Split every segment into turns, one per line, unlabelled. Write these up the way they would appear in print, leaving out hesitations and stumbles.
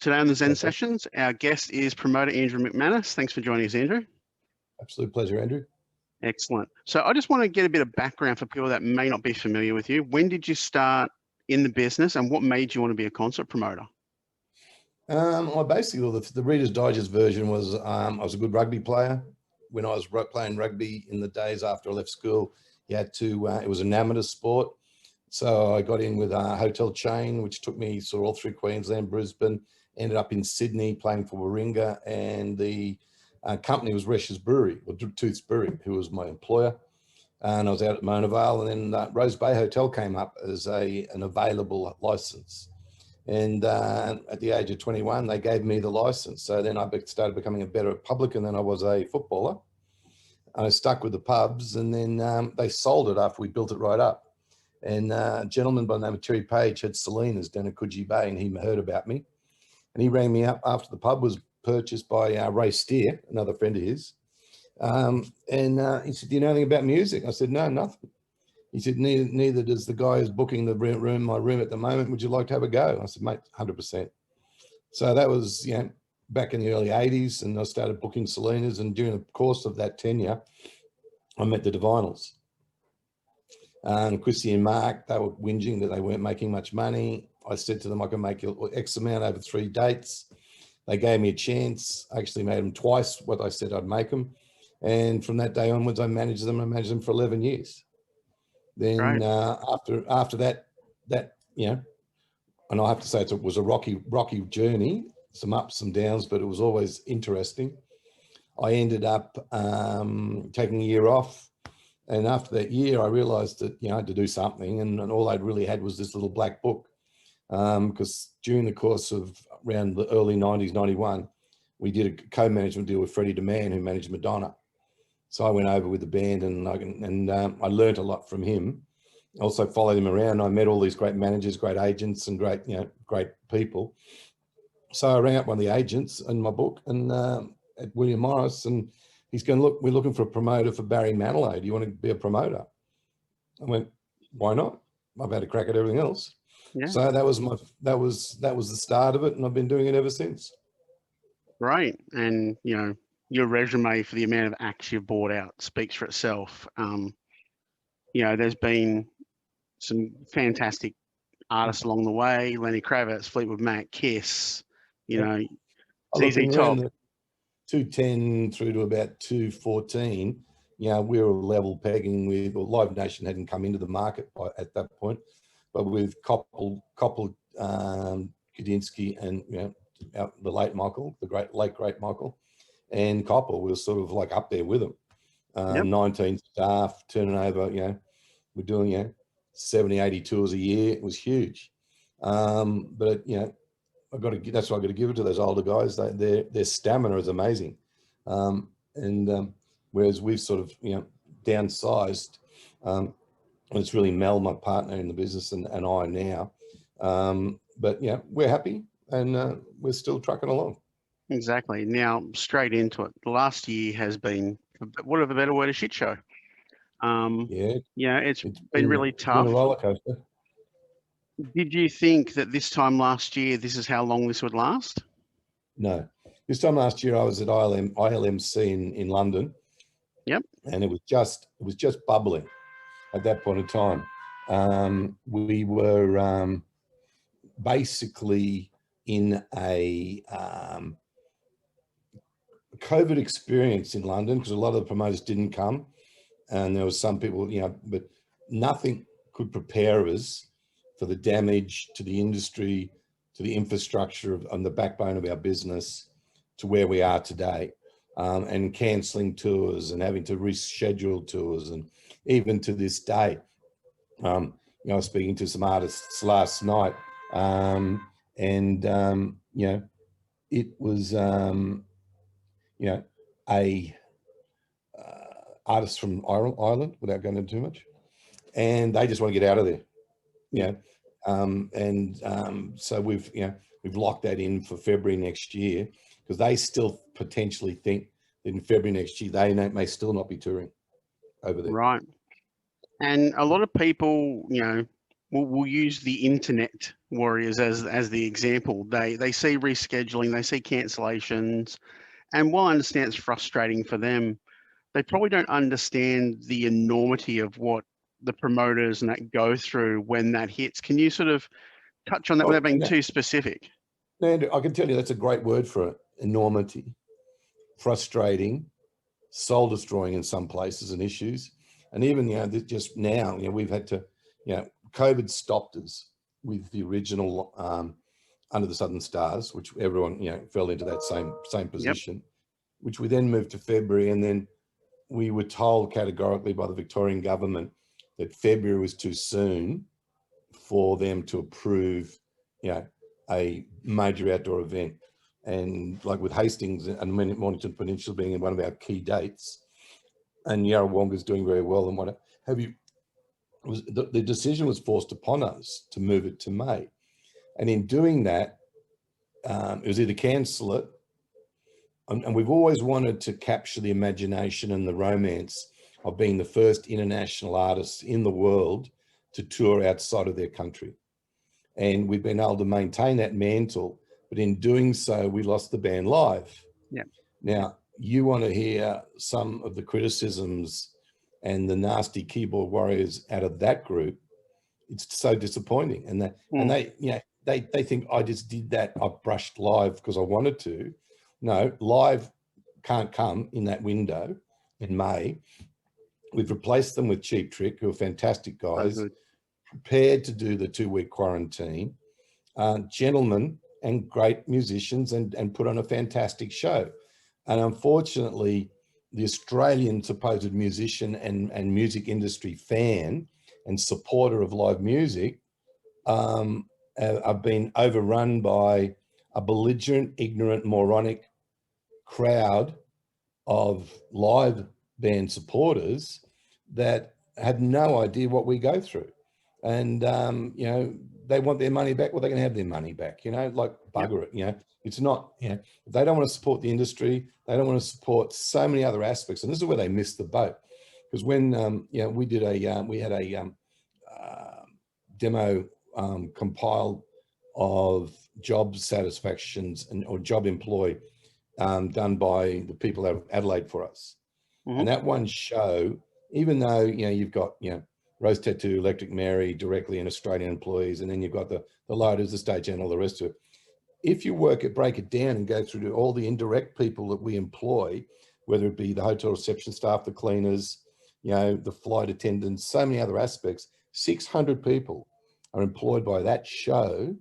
Today on the Zen
Okay.
Sessions, our guest is promoter Andrew McManus. Thanks for joining us, Andrew.
Absolute pleasure, Andrew.
Excellent. So I just want to get a bit of background for people that may not be familiar with you. When did you start in the business and what made you want to be a concert promoter?
Well, basically, the Reader's Digest version was I was a good rugby player. When I was playing rugby in the days after I left school, you had to, it was an amateur sport. So I got in with a hotel chain, which took me sort of all through Queensland, Brisbane, ended up in Sydney playing for Warringah, and the company was Resch's Brewery, or Tooth's Brewery, who was my employer. And I was out at Mona Vale, and then Rose Bay Hotel came up as an available license. And at the age of 21, they gave me the license. So then I started becoming a better publican than I was a footballer. I stuck with the pubs, and then they sold it after we built it right up. And a gentleman by the name of Terry Page had Salinas down at Coogee Bay, and he heard about me. And he rang me up after the pub was purchased by Ray Steer, another friend of his. And he said, "Do you know anything about music?" I said, "No, nothing." He said, neither does the guy who's booking the my room at the moment. Would you like to have a go? I said, "Mate, 100%. So that was, back in the early 80s, and I started booking Salinas. And during the course of that tenure, I met the Divinals. Chrissy and Mark, they were whinging that they weren't making much money. I said to them, I can make X amount over 3 dates. They gave me a chance. I actually made them twice what I said I'd make them. And from that day onwards, I managed them. I managed them for 11 years. Then after that, and I have to say it was a rocky journey, some ups, some downs, but it was always interesting. I ended up taking a year off. And after that year, I realized that, I had to do something. And all I'd really had was this little black book. Because during the course of around the early 90s, 91, we did a co-management deal with Freddie DeMann, who managed Madonna. So I went over with the band, and I learned a lot from him. I also followed him around. I met all these great managers, great agents, and great people. So I rang up one of the agents in my book, and at William Morris, and he's going, "Look, we're looking for a promoter for Barry Manilow. Do you want to be a promoter?" I went, "Why not? I've had a crack at everything else." Yeah. So that was the start of it, and I've been doing it ever since.
Right, and your resume for the amount of acts you've bought out speaks for itself. There's been some fantastic artists along the way: Lenny Kravitz, Fleetwood Mac, Kiss. ZZ Top.
210 through to about 214. We were level pegging with, or Live Nation hadn't come into the market at that point, but with Koppel, Kudinsky, and the late Michael, the late great Michael, and Koppel was sort of like up there with them. 19 staff turning over. We're doing 70, 80 tours a year. It was huge, but that's why I got to give it to those older guys. Their stamina is amazing, whereas we've sort of downsized. It's really Mel, my partner in the business, and I now. But we're happy, and we're still trucking along.
Exactly. Now, straight into it. The last year has been, what of a better word, a shit show. It's been really tough.
Been a roller coaster.
Did you think that this time last year, this is how long this would last?
No. This time last year, I was at ILMC in London.
Yep.
And it was just bubbling at that point in time. We were basically in a COVID experience in London, because a lot of the promoters didn't come, and there was some people, but nothing could prepare us for the damage to the industry, to the infrastructure and the backbone of our business, to where we are today, and cancelling tours and having to reschedule tours. And even to this day, I was speaking to some artists last night, it was, a artist from Ireland, without going into too much, and they just want to get out of there. So we've locked that in for February next year, because they still potentially think that in February next year they may still not be touring over there.
Right. And a lot of people, we'll use the internet warriors as the example. They see rescheduling, they see cancellations, and while I understand it's frustrating for them, they probably don't understand the enormity of what the promoters and that go through when that hits. Can you sort of touch on that
Oh,
without being too specific?
Andrew, I can tell you that's a great word for it. Enormity, frustrating, soul destroying in some places and issues. And even, just now, we've had to, COVID stopped us with the original Under the Southern Stars, which everyone, fell into that same position, which we then moved to February. And then we were told categorically by the Victorian government that February was too soon for them to approve, a major outdoor event. And like with Hastings and Mornington Peninsula being one of our key dates, and Yarrawonga's doing very well and what have you, the decision was forced upon us to move it to May. And in doing that, it was either cancel it, and we've always wanted to capture the imagination and the romance of being the first international artists in the world to tour outside of their country. And we've been able to maintain that mantle, but in doing so, we lost the band live.
Yeah.
Now, you want to hear some of the criticisms and the nasty keyboard warriors out of that group. It's so disappointing. And they think I just did that. I brushed live because I wanted to. No, live can't come in that window in May. We've replaced them with Cheap Trick, who are fantastic guys, prepared to do the 2-week quarantine, gentlemen and great musicians, and put on a fantastic show. And unfortunately, the Australian supposed musician and music industry fan and supporter of live music have been overrun by a belligerent, ignorant, moronic crowd of live band supporters that have no idea what we go through. And, they want their money back. Well, they're going to have their money back, like bugger it, It's not, if they don't want to support the industry, they don't want to support so many other aspects. And this is where they missed the boat. Because when, we did we had a demo compiled of job satisfactions or job employ done by the people out of Adelaide for us. Mm-hmm. And that one show, even though, you've got, Rose Tattoo, Electric Mary directly and Australian employees, and then you've got the loaders, the stage and all the rest of it. If you break it down and go through to all the indirect people that we employ, whether it be the hotel reception staff, the cleaners, the flight attendants, so many other aspects, 600 people are employed by that show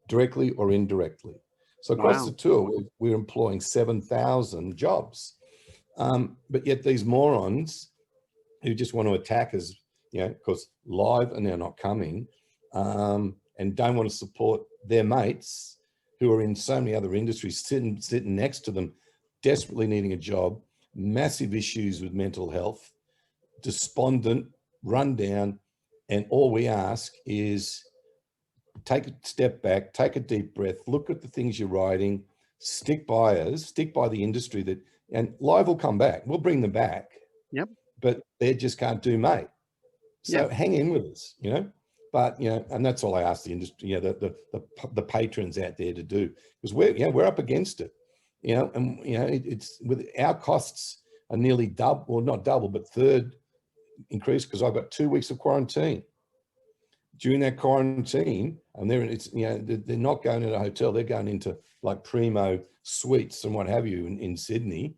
directly or indirectly. So across the tour, we're employing 7,000 jobs. But yet these morons who just want to attack us, because live and they're not coming, and don't want to support their mates who are in so many other industries, sitting next to them, desperately needing a job, massive issues with mental health, despondent, run down. And all we ask is take a step back, take a deep breath, look at the things you're writing, stick by us, stick by the industry and live will come back. We'll bring them back.
Yep.
But they just can't do May. So hang in with us, but, and that's all I ask the industry, the patrons out there to do, because we're up against it, and, it's with our costs are nearly double, or not double, but third increase, because I've got 2 weeks of quarantine. During that quarantine, and they're not going to a hotel, they're going into like primo suites and what have you in Sydney,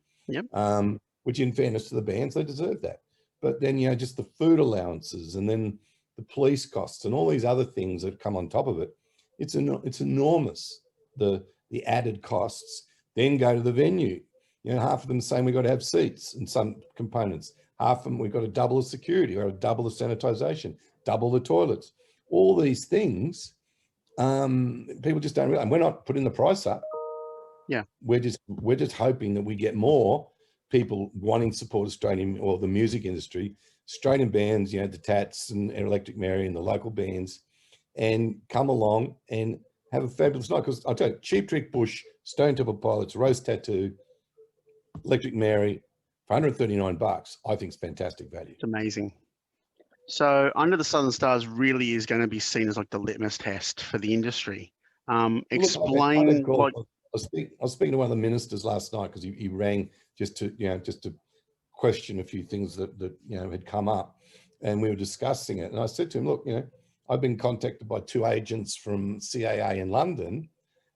which in fairness to the bands, they deserve that. But then, just the food allowances and then the police costs and all these other things that come on top of it, it's enormous, the added costs. Then go to the venue. Half of them saying we've got to have seats and some components. Half of them, we've got to double the security, or double the sanitization, double the toilets. All these things, people just don't realize. And we're not putting the price up.
Yeah.
We're just hoping that we get more people wanting to support Australian or the music industry, Australian bands, the Tats and Electric Mary and the local bands, and come along and have a fabulous night. Because I'll tell you, Cheap Trick, Bush, Stone Temple Pilots, Rose Tattoo, Electric Mary, for $139, I think it's fantastic value.
It's amazing. So Under the Southern Stars really is going to be seen as like the litmus test for the industry.
Look, I've been
Explain
called.
like,
I was speaking to one of the ministers last night because he rang just to question a few things that had come up, and we were discussing it. And I said to him, look, I've been contacted by 2 agents from CAA in London,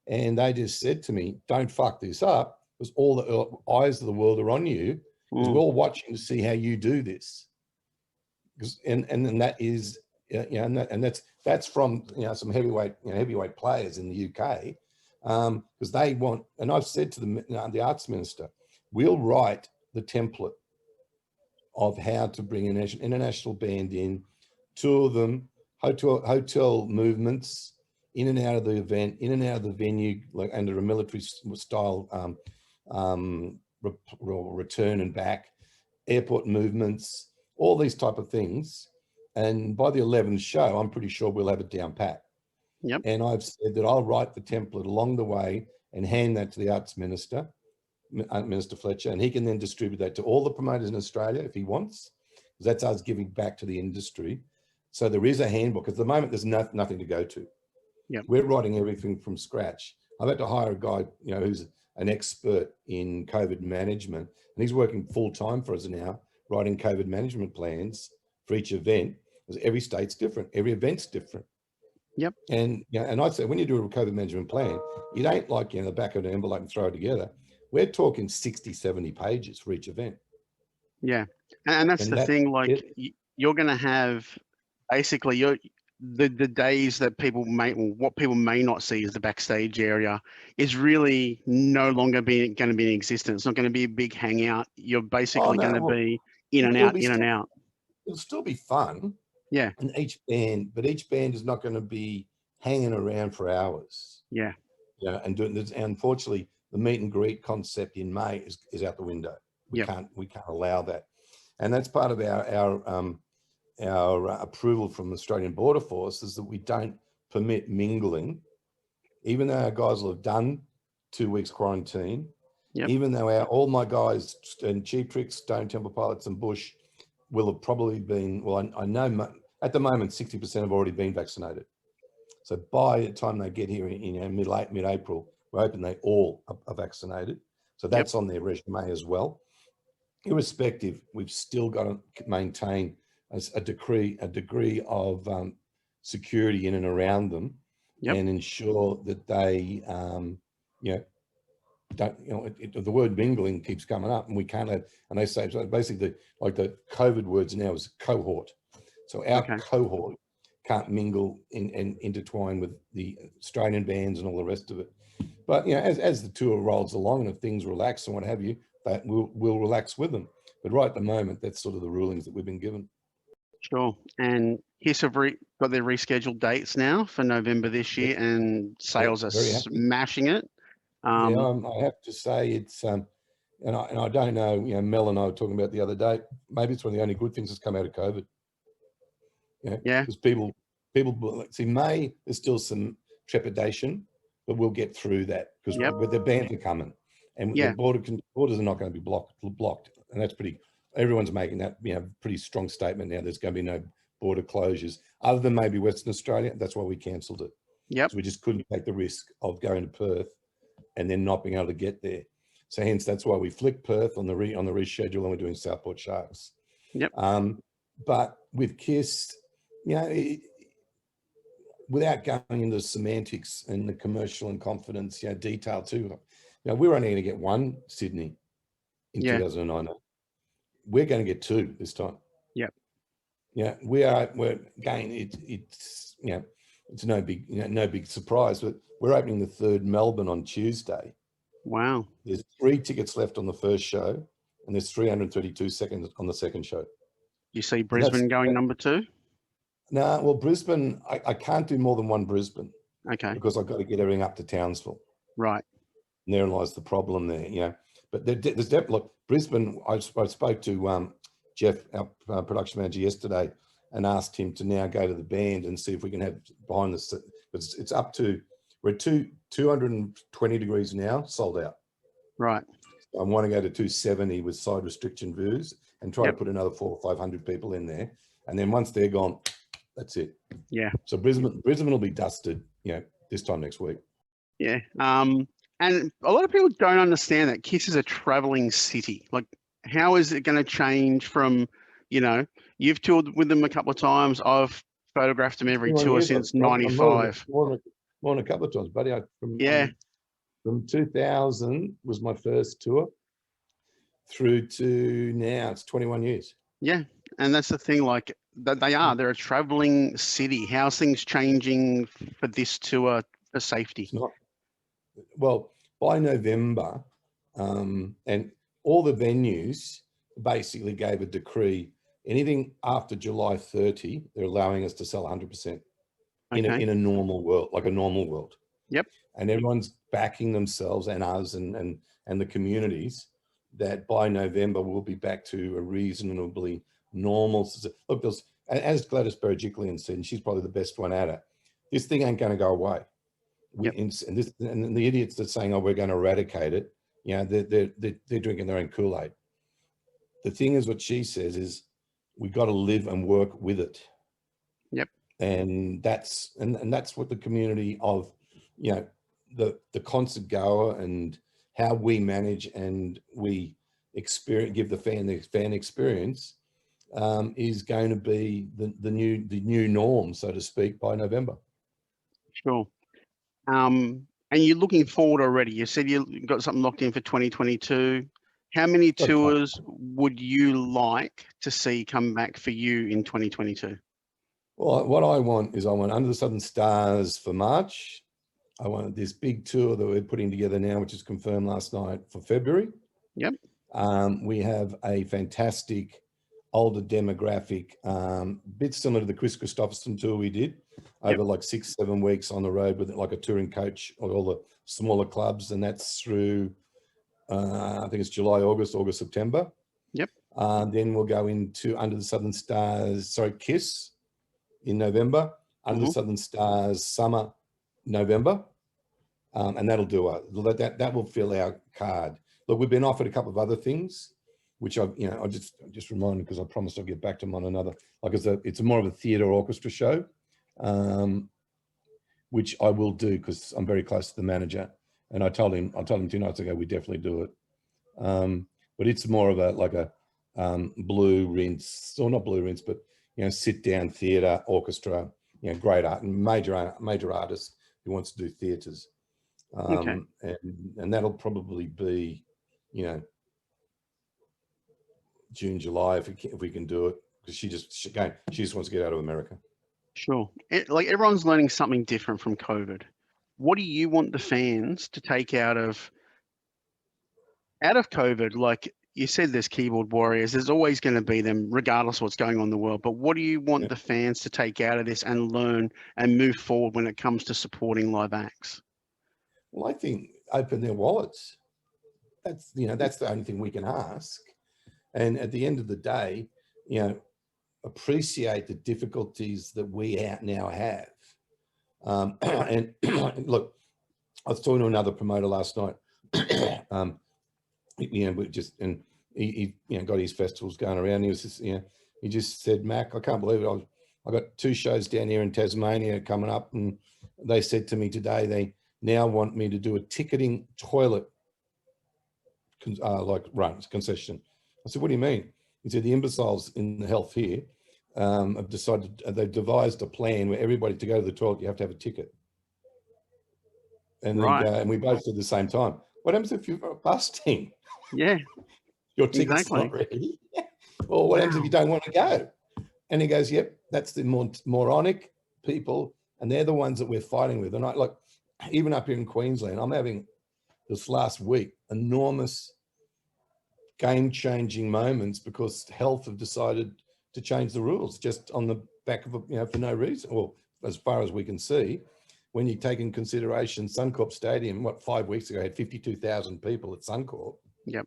and they just said to me, don't fuck this up, because all the eyes of the world are on you, because we're all watching to see how you do this. And that is, that's from some heavyweight players in the UK, because they want. And I've said to the arts minister, we'll write the template of how to bring an international band in, 2 of them, hotel movements, in and out of the event, in and out of the venue, like under a military style return and back, airport movements, all these type of things. And by the 11th show, I'm pretty sure we'll have it down pat.
yep.
And I've said that I'll write the template along the way and hand that to the arts minister, Minister Fletcher, and he can then distribute that to all the promoters in Australia if he wants, because that's us giving back to the industry. So there is a handbook, because at the moment there's nothing to go to.
Yep.
We're writing everything from scratch. I've had to hire a guy, who's an expert in COVID management, and he's working full time for us now, writing COVID management plans for each event, because every state's different, every event's different.
Yep.
And and I'd say when you do a COVID management plan, it ain't like the back of an envelope and throw it together. We're talking 60, 70 pages for each event.
Yeah. And that's the thing, like you're going to have basically the days that what people may not see as the backstage area is really no longer going to be in existence. It's not going to be a big hangout. You're basically going to be in and out.
It'll still be fun.
Yeah.
And each band is not going to be hanging around for hours.
Yeah.
And doing this. Unfortunately, the meet and greet concept in May is out the window. We can't allow that. And that's part of our approval from the Australian Border Force, is that we don't permit mingling, even though our guys will have done 2 weeks quarantine, even though all my guys and Cheap Tricks, Stone Temple Pilots and Bush will have probably been, well, I know at the moment 60% have already been vaccinated. So by the time they get here in mid-April, we're hoping they all are vaccinated. So that's on their resume as well. Irrespective, we've still got to maintain a degree of security in and around them, and ensure that they, don't, the word mingling keeps coming up, and we can't have, and they say, so basically, like the COVID words now is cohort. So our cohort can't mingle and intertwine with the Australian bands and all the rest of it. But as the tour rolls along, and if things relax and what have you, that we'll relax with them. But right at the moment, that's sort of the rulings that we've been given.
Sure. And Hiss have got their rescheduled dates now for November this year, and sales are smashing it.
I have to say it's, and I don't know, Mel and I were talking about the other day, maybe it's one of the only good things that's come out of COVID. Because people see, May, there's still some trepidation, but we'll get through that, because the bands are coming, and the borders are not going to be blocked. And that's everyone's making that, pretty strong statement now. There's going to be no border closures, other than maybe Western Australia. That's why we cancelled it. So we just couldn't take the risk of going to Perth and then not being able to get there. So hence, that's why we flicked Perth on the reschedule, and we're doing Southport Sharks. But with Kiss, without going into semantics and the commercial and confidence, detail too, we're only going to get 1 Sydney in 2019. We're going to get 2 this time. We're again, it's no big surprise, but we're opening the 3rd Melbourne on Tuesday.
Wow.
There's 3 tickets left on the first show, and there's 332 seconds on the second show.
You see Brisbane going number 2?
No, well, Brisbane, I can't do more than 1 Brisbane.
Okay.
Because I've got to get everything up to Townsville.
Right.
And therein lies the problem there, But there's definitely, look, Brisbane, I spoke to Jeff, our production manager, yesterday, and asked him to now go to the band and see if we can have behind the, it's up to, we're at 220 degrees now, sold out.
Right.
I want to go to 270 with side restriction views and try to put another 400 or 500 people in there. And then once they're gone, that's it.
Yeah.
So Brisbane will be dusted, this time next week.
Yeah. And a lot of people don't understand that KISS is a traveling city. Like, how is it going to change from, you've toured with them a couple of times. I've photographed them every tour since '95.
More than a couple of times, buddy. From 2000 was my first tour through to now. It's 21 years.
Yeah. And that's the thing, like, that they're a traveling city. How's things changing for this tour for safety?
It's not. Well, by November, and all the venues basically gave a decree. Anything after July 30, they're allowing us to sell 100% in a normal world, like a normal world.
Yep.
And everyone's backing themselves and us and the communities that by November we'll be back to a reasonably normal. Look, as Gladys Berejiklian said, and she's probably the best one at it, this thing ain't going to go away. And the idiots that saying, "Oh, we're going to eradicate it," they're drinking their own Kool-Aid. The thing is, what she says is, we got to live and work with it.
Yep.
And that's what the community of, the concert goer and how we manage and we give the fan experience is going to be the new norm, so to speak, by November.
Sure. And you're looking forward already. You said you got something locked in for 2022. How many tours would you like to see come back for you in 2022?
Well, what I want Under the Southern Stars for March. I want this big tour that we're putting together now, which is confirmed last night, for February.
Yep.
We have a fantastic older demographic, bit similar to the Chris Christopherson tour we did over like 6-7 weeks on the road with like a touring coach of all the smaller clubs. And that's through, I think it's July, August, September.
Yep.
Then we'll go into Under the Southern Stars, KISS in November, Under the Southern Stars Summer, November. And that'll do it. That will fill our card. Look, we've been offered a couple of other things, which I just reminded, because I promised I'll get back to them on another. Like it's more of a theatre orchestra show, which I will do because I'm very close to the manager, and I told him 2 nights ago we definitely do it. But it's more of a blue rinse, or not blue rinse, but sit down theatre orchestra, great art and major artist who wants to do theatres, and that'll probably be June, July, if we can do it, because she just wants to get out of America.
Sure. Like, everyone's learning something different from COVID. What do you want the fans to take out of COVID? Like you said, there's keyboard warriors. There's always going to be them, regardless of what's going on in the world. But what do you want the fans to take out of this and learn and move forward when it comes to supporting live acts?
Well, I think open their wallets. That's the only thing we can ask. And at the end of the day, appreciate the difficulties that we now have. And look, I was talking to another promoter last night. He got his festivals going around. He was just, he just said, "Mac, I can't believe it. I got 2 shows down here in Tasmania coming up, and they said to me today they now want me to do a ticketing toilet concession." I said, "What do you mean?" He said, "The imbeciles in the health here have decided, they've devised a plan where everybody, to go to the toilet, you have to have a ticket." And and we both said at the same time, "What happens if you're busting?"
Yeah,
your ticket's not ready. Or what happens if you don't want to go? And he goes, "Yep, that's the moronic people, and they're the ones that we're fighting with." And even up here in Queensland, I'm having this last week enormous game-changing moments because health have decided to change the rules just on the back of for no reason. Well, as far as we can see, when you take in consideration Suncorp Stadium, 5 weeks ago had 52,000 people at Suncorp.
Yep.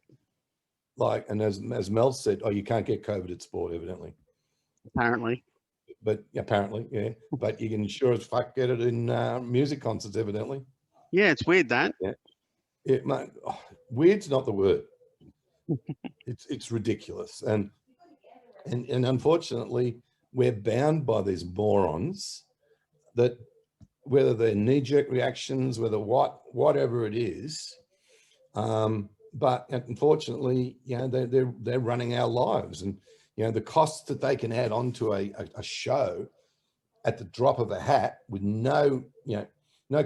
And as Mel said, you can't get COVID at sport, evidently.
Apparently.
But apparently, yeah. But you can sure as fuck get it in music concerts, evidently.
Yeah, it's weird that.
Yeah, mate, weird's not the word. It's ridiculous, and unfortunately, we're bound by these morons that, whether they're knee-jerk reactions, whatever it is, but unfortunately, they're running our lives, and the costs that they can add on to a show at the drop of a hat with no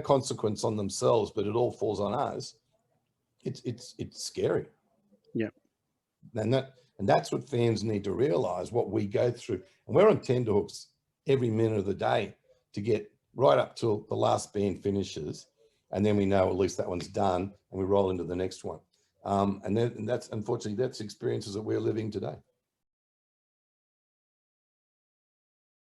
consequence on themselves, but it all falls on us. It's scary.
Yeah.
And that's what fans need to realize, what we go through. And we're on tenterhooks every minute of the day to get right up till the last band finishes. And then we know at least that one's done and we roll into the next one. And that's, unfortunately, that's experiences that we're living today.